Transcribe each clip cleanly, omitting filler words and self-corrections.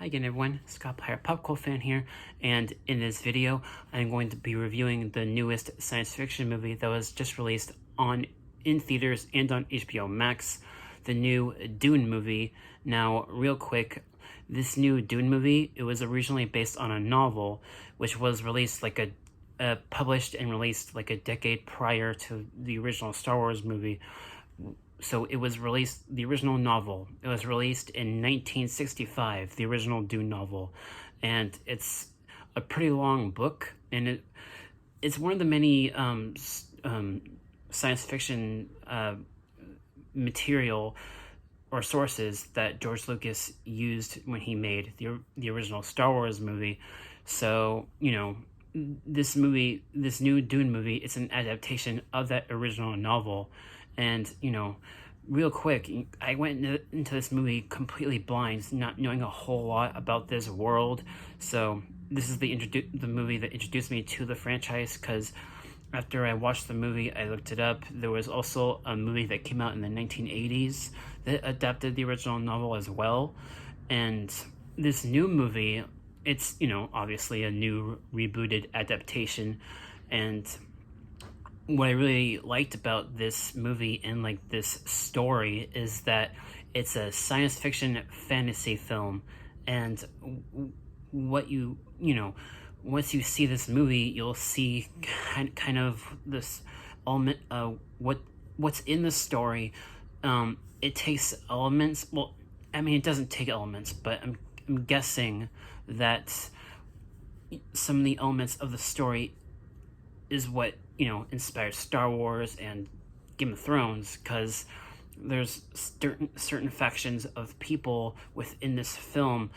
Hi again everyone, Scott Pirate Popcorn fan here, and in this video I'm going to be reviewing the newest science fiction movie that was just released in theaters and on HBO Max, the new Dune movie. Now, real quick, this new Dune movie, it was originally based on a novel, which was released published and released like a decade prior to the original Star Wars movie. So it was released, the original novel, it was released in 1965, the original Dune novel. And it's a pretty long book, and it's one of the many science fiction material or sources that George Lucas used when he made the original Star Wars movie. So, this new Dune movie, it's an adaptation of that original novel. And, real quick, I went into this movie completely blind, not knowing a whole lot about this world. So this is the movie that introduced me to the franchise, because after I watched the movie, I looked it up. There was also a movie that came out in the 1980s that adapted the original novel as well. And this new movie, it's, obviously a new rebooted adaptation. And what I really liked about this movie and this story is that it's a science fiction fantasy film, and once you see this movie, you'll see kind of this element of what's in the story. It takes elements. Well, I mean, it doesn't take elements, but I'm guessing that some of the elements of the story is what inspires Star Wars and Game of Thrones, because there's certain factions of people within this film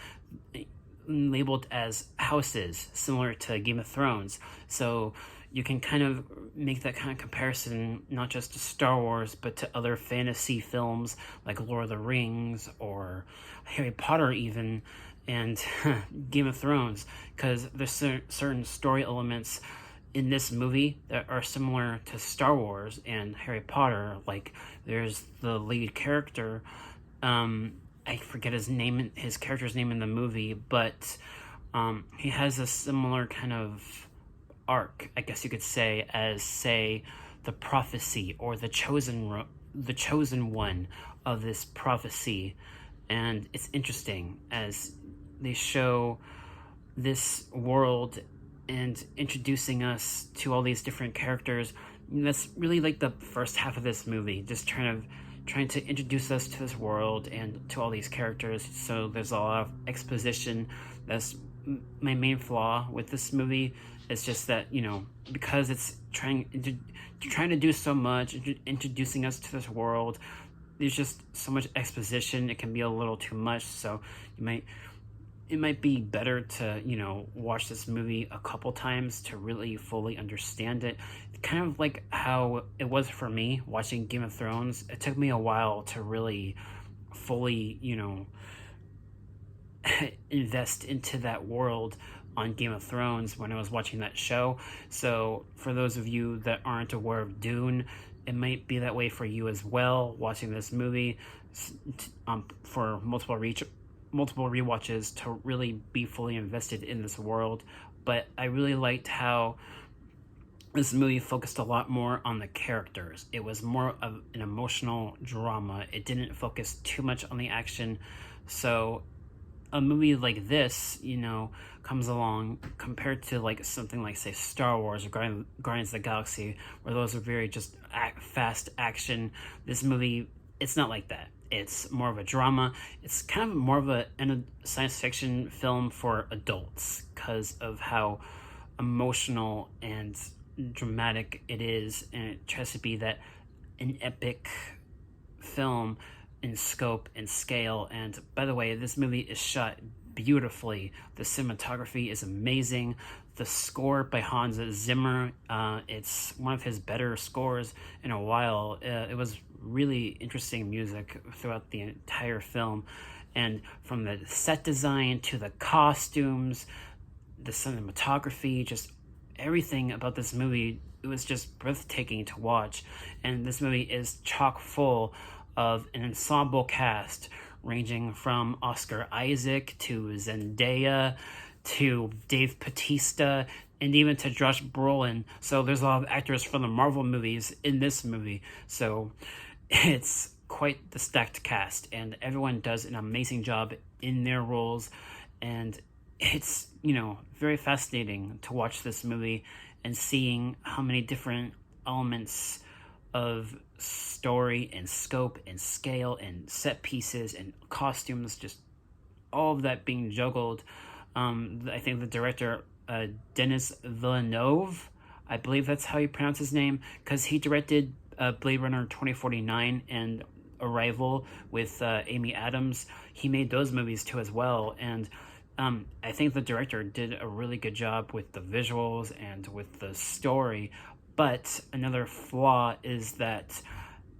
labeled as houses, similar to Game of Thrones. So you can kind of make that kind of comparison, not just to Star Wars, but to other fantasy films like Lord of the Rings or Harry Potter even, and Game of Thrones, because there's certain story elements in this movie that are similar to Star Wars and Harry Potter. Like, there's the lead character, I forget his character's name in the movie, but he has a similar kind of arc, I guess you could say, as, say, the prophecy or the chosen one of this prophecy. And it's interesting as they show this world and introducing us to all these different characters. That's really like the first half of this movie, just trying to introduce us to this world and to all these characters. So there's a lot of exposition. That's my main flaw with this movie. It's just that, because it's trying to do so much, introducing us to this world, there's just so much exposition, it can be a little too much. So it might be better to, watch this movie a couple times to really fully understand it. Kind of like how it was for me watching Game of Thrones. It took me a while to really fully, invest into that world on Game of Thrones when I was watching that show. So for those of you that aren't aware of Dune, it might be that way for you as well, watching this movie for multiple rewatches to really be fully invested in this world. But I really liked how this movie focused a lot more on the characters. It was more of an emotional drama. It didn't focus too much on the action. So a movie like this, comes along compared to something like, say, Star Wars or Guardians of the Galaxy, where those are very just fast action. This movie, it's not like that. It's more of a drama. It's kind of more of a science fiction film for adults because of how emotional and dramatic it is, and it tries to be an epic film in scope and scale. And by the way, this movie is shot beautifully. The cinematography is amazing. The score by Hans Zimmer, it's one of his better scores in a while. It was really interesting music throughout the entire film, and from the set design to the costumes, the cinematography, just everything about this movie, it was just breathtaking to watch. And this movie is chock full of an ensemble cast ranging from Oscar Isaac to Zendaya to Dave Bautista and even to Josh Brolin. So there's a lot of actors from the Marvel movies in this movie. So it's quite the stacked cast, and everyone does an amazing job in their roles. And it's, very fascinating to watch this movie and seeing how many different elements of story and scope and scale and set pieces and costumes, just all of that being juggled. I think the director, Denis Villeneuve, I believe that's how you pronounce his name, because he directed Blade Runner 2049 and Arrival with Amy Adams. He made those movies too as well, and I think the director did a really good job with the visuals and with the story. But another flaw is that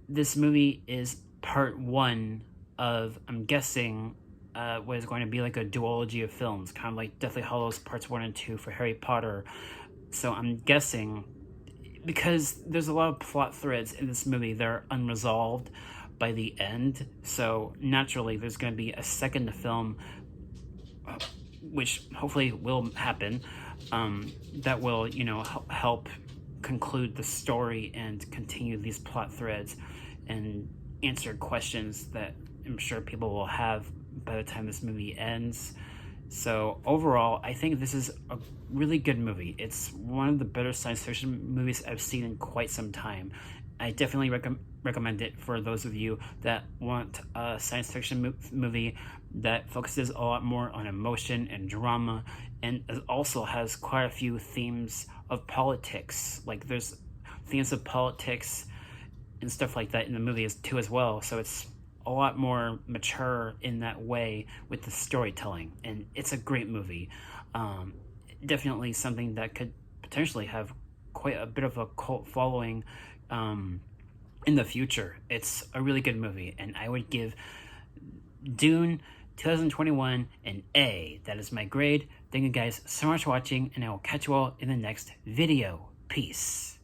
this movie is part one of, I'm guessing, what is going to be like a duology of films, kind of like Deathly Hallows Parts 1 and 2 for Harry Potter. So I'm guessing, because there's a lot of plot threads in this movie that are unresolved by the end, so naturally there's going to be a second film, which hopefully will happen, that will, help conclude the story and continue these plot threads and answer questions that I'm sure people will have by the time this movie ends. So overall, I think this is a really good movie. It's one of the better science fiction movies I've seen in quite some time. I definitely recommend it for those of you that want a science fiction movie that focuses a lot more on emotion and drama, and also has quite a few themes of politics. Like, there's themes of politics and stuff like that in the movie too as well. So it's a lot more mature in that way with the storytelling, and it's a great movie. Definitely something that could potentially have quite a bit of a cult following in the future. It's a really good movie, and I would give Dune 2021 an A. That is my grade. Thank you guys so much for watching, and I will catch you all in the next video. Peace.